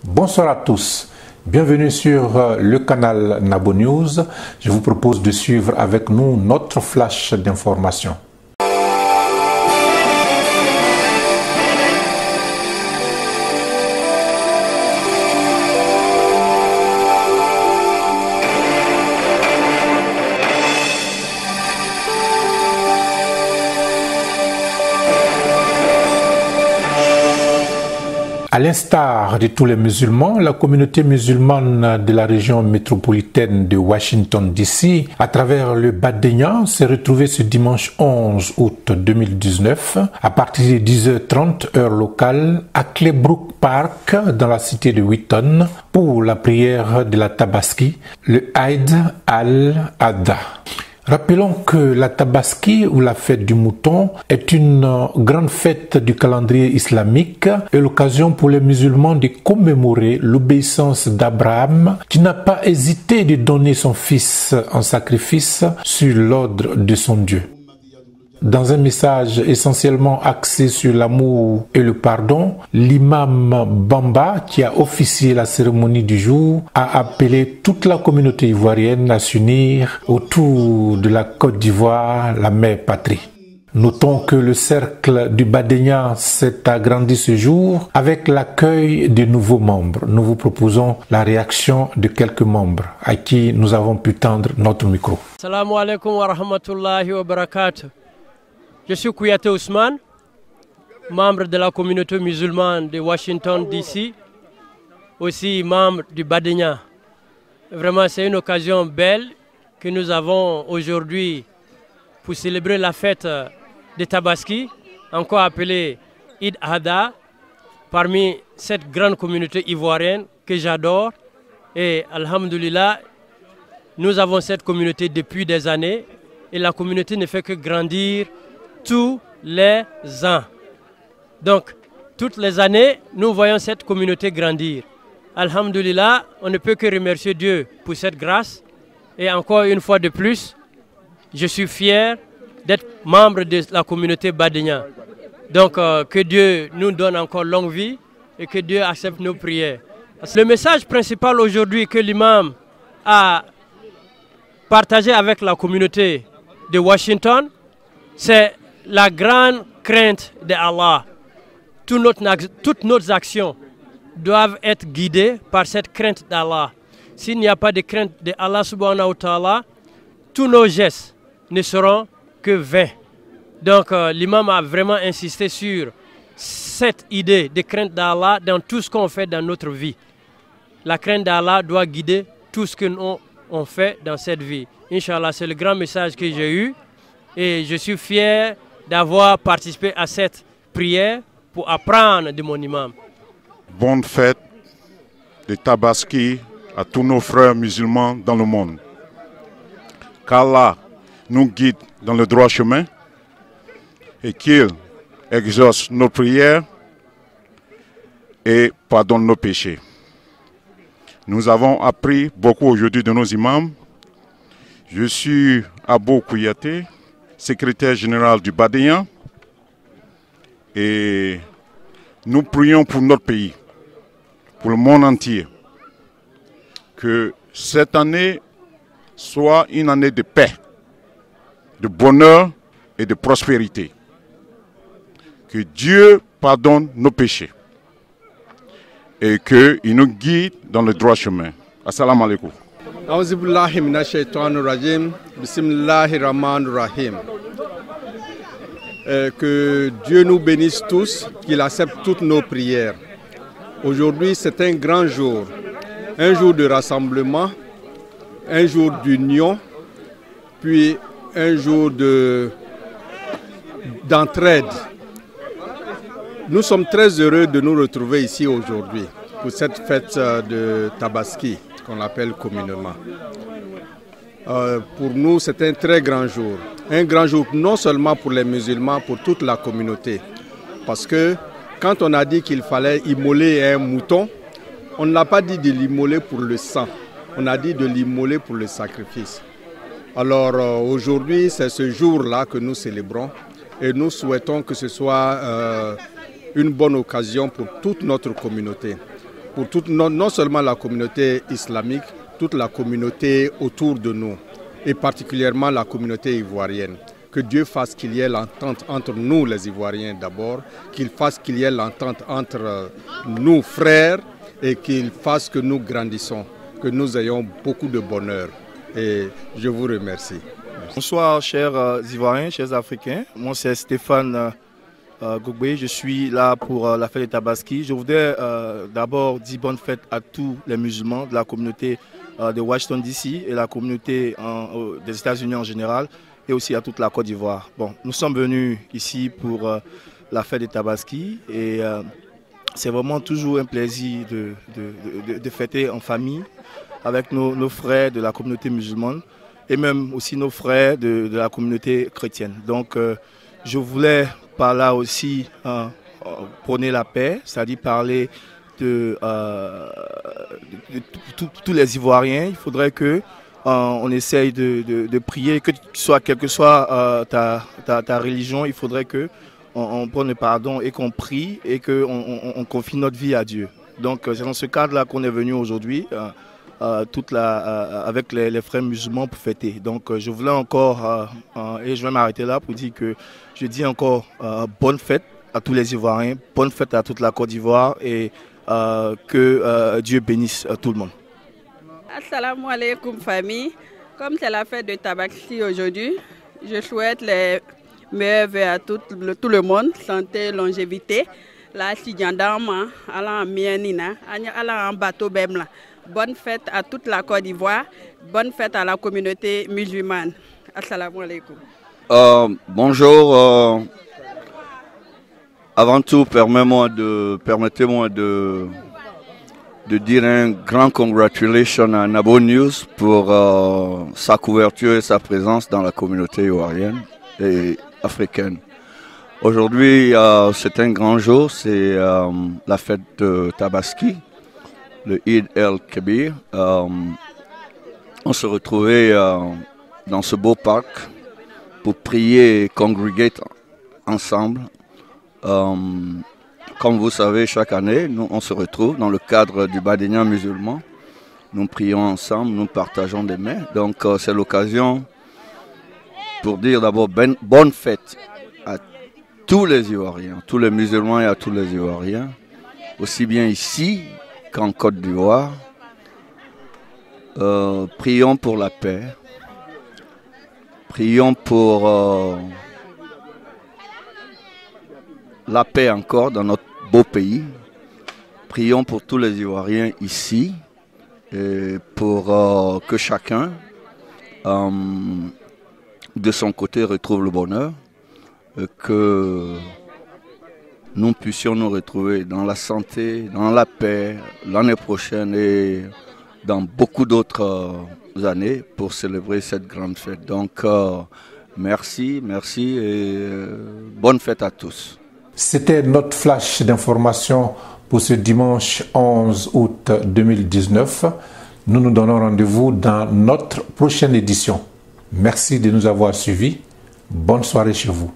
Bonsoir à tous, bienvenue sur le canal Nabo News. Je vous propose de suivre avec nous notre flash d'information. À l'instar de tous les musulmans, la communauté musulmane de la région métropolitaine de Washington DC, à travers le Badenya, s'est retrouvée ce dimanche 11 août 2019, à partir de 10h30 heure locale, à Claybrook Park, dans la cité de Wheaton, pour la prière de la Tabaski, le Eid al-Adha. Rappelons que la Tabaski, ou la fête du mouton, est une grande fête du calendrier islamique et l'occasion pour les musulmans de commémorer l'obéissance d'Abraham, qui n'a pas hésité de donner son fils en sacrifice sur l'ordre de son Dieu. Dans un message essentiellement axé sur l'amour et le pardon, l'imam Bamba, qui a officié la cérémonie du jour, a appelé toute la communauté ivoirienne à s'unir autour de la Côte d'Ivoire, la mère patrie. Notons que le cercle du Badenya s'est agrandi ce jour avec l'accueil de nouveaux membres. Nous vous proposons la réaction de quelques membres à qui nous avons pu tendre notre micro. Salam alaikum wa rahmatullahi wa barakatuh. Je suis Kouyaté Ousmane, membre de la communauté musulmane de Washington DC, aussi membre du Badenya. Vraiment, c'est une occasion belle que nous avons aujourd'hui pour célébrer la fête de Tabaski, encore appelée Eid al-Adha, parmi cette grande communauté ivoirienne que j'adore. Et alhamdoulilah, nous avons cette communauté depuis des années et la communauté ne fait que grandir tous les ans. Donc, toutes les années, nous voyons cette communauté grandir. Alhamdulillah, on ne peut que remercier Dieu pour cette grâce. Et encore une fois de plus, je suis fier d'être membre de la communauté Badenya. Donc, que Dieu nous donne encore longue vie et que Dieu accepte nos prières. Le message principal aujourd'hui que l'imam a partagé avec la communauté de Washington, c'est la grande crainte d'Allah. Toutes nos actions doivent être guidées par cette crainte d'Allah. S'il n'y a pas de crainte d'Allah subhanahu wa ta'ala, tous nos gestes ne seront que vains. Donc l'imam a vraiment insisté sur cette idée de crainte d'Allah dans tout ce qu'on fait dans notre vie. La crainte d'Allah doit guider tout ce que on fait dans cette vie. Inch'Allah, c'est le grand message que j'ai eu et je suis fier d'avoir participé à cette prière pour apprendre de mon imam. Bonne fête de Tabaski à tous nos frères musulmans dans le monde. Qu'Allah nous guide dans le droit chemin et qu'il exauce nos prières et pardonne nos péchés. Nous avons appris beaucoup aujourd'hui de nos imams. Je suis Abou Kouyaté, secrétaire général du Badenya, et nous prions pour notre pays, pour le monde entier, que cette année soit une année de paix, de bonheur et de prospérité. Que Dieu pardonne nos péchés et qu'il nous guide dans le droit chemin. Assalamu alaikum. Auzubillahi minash shaitanir rajim. Bismillahir rahmanir rahim. Que Dieu nous bénisse tous, qu'il accepte toutes nos prières. Aujourd'hui, c'est un grand jour de rassemblement, un jour d'union, puis un jour d'entraide. Nous sommes très heureux de nous retrouver ici aujourd'hui pour cette fête de Tabaski, qu'on appelle communément. Pour nous, c'est un très grand jour. Un grand jour non seulement pour les musulmans, pour toute la communauté. Parce que quand on a dit qu'il fallait immoler un mouton, on n'a pas dit de l'immoler pour le sang. On a dit de l'immoler pour le sacrifice. Alors aujourd'hui, c'est ce jour-là que nous célébrons. Et nous souhaitons que ce soit une bonne occasion pour toute notre communauté. pour toute, non seulement la communauté islamique, toute la communauté autour de nous, et particulièrement la communauté ivoirienne. Que Dieu fasse qu'il y ait l'entente entre nous les Ivoiriens d'abord, qu'il fasse qu'il y ait l'entente entre nous frères et qu'il fasse que nous grandissons, que nous ayons beaucoup de bonheur. Et je vous remercie. Bonsoir chers Ivoiriens, chers Africains. Moi c'est Stéphane Gogbé, je suis là pour la fête de Tabaski. Je voudrais d'abord dire bonne fête à tous les musulmans de la communauté de Washington DC et la communauté des États-Unis en général et aussi à toute la Côte d'Ivoire. Bon, nous sommes venus ici pour la fête de Tabaski et c'est vraiment toujours un plaisir de fêter en famille avec nos frères de la communauté musulmane et même aussi nos frères de la communauté chrétienne. Donc je voulais par là aussi prôner la paix, c'est-à-dire parler de tous les Ivoiriens. Il faudrait que on essaye de prier, quelle que soit ta religion, il faudrait que on prenne le pardon et qu'on prie et qu'on confie notre vie à Dieu. Donc c'est dans ce cadre-là qu'on est venu aujourd'hui, avec les frères musulmans pour fêter. Donc je voulais encore, et je vais m'arrêter là pour dire que je dis encore bonne fête à tous les Ivoiriens, bonne fête à toute la Côte d'Ivoire et que Dieu bénisse tout le monde. Assalamu alaikum famille. Comme c'est la fête de Tabaski aujourd'hui, je souhaite les meilleurs vœux à tout le monde, santé, longévité. La Sidjandama, ala mienina, ala en bateau bemla. Bonne fête à toute la Côte d'Ivoire, bonne fête à la communauté musulmane. Assalamu alaikum. Bonjour. Avant tout, permettez-moi de dire un grand congratulation à Nabo News pour sa couverture et sa présence dans la communauté ivoirienne et africaine. Aujourd'hui, c'est un grand jour, c'est la fête de Tabaski, le Eid el-Kébir. On se retrouvait dans ce beau parc pour prier et congréger ensemble. Comme vous savez, chaque année, on se retrouve dans le cadre du Badénian musulman. Nous prions ensemble, nous partageons des mets. Donc c'est l'occasion pour dire d'abord bonne fête à tous les Ivoiriens, tous les musulmans et à tous les Ivoiriens, aussi bien ici qu'en Côte d'Ivoire. Prions pour la paix. Prions pour la paix encore dans notre beau pays. Prions pour tous les Ivoiriens ici et pour que chacun de son côté retrouve le bonheur, et que nous puissions nous retrouver dans la santé, dans la paix l'année prochaine et dans beaucoup d'autres années pour célébrer cette grande fête. Donc merci et bonne fête à tous. C'était notre flash d'information pour ce dimanche 11 août 2019. Nous nous donnons rendez-vous dans notre prochaine édition. Merci de nous avoir suivis. Bonne soirée chez vous.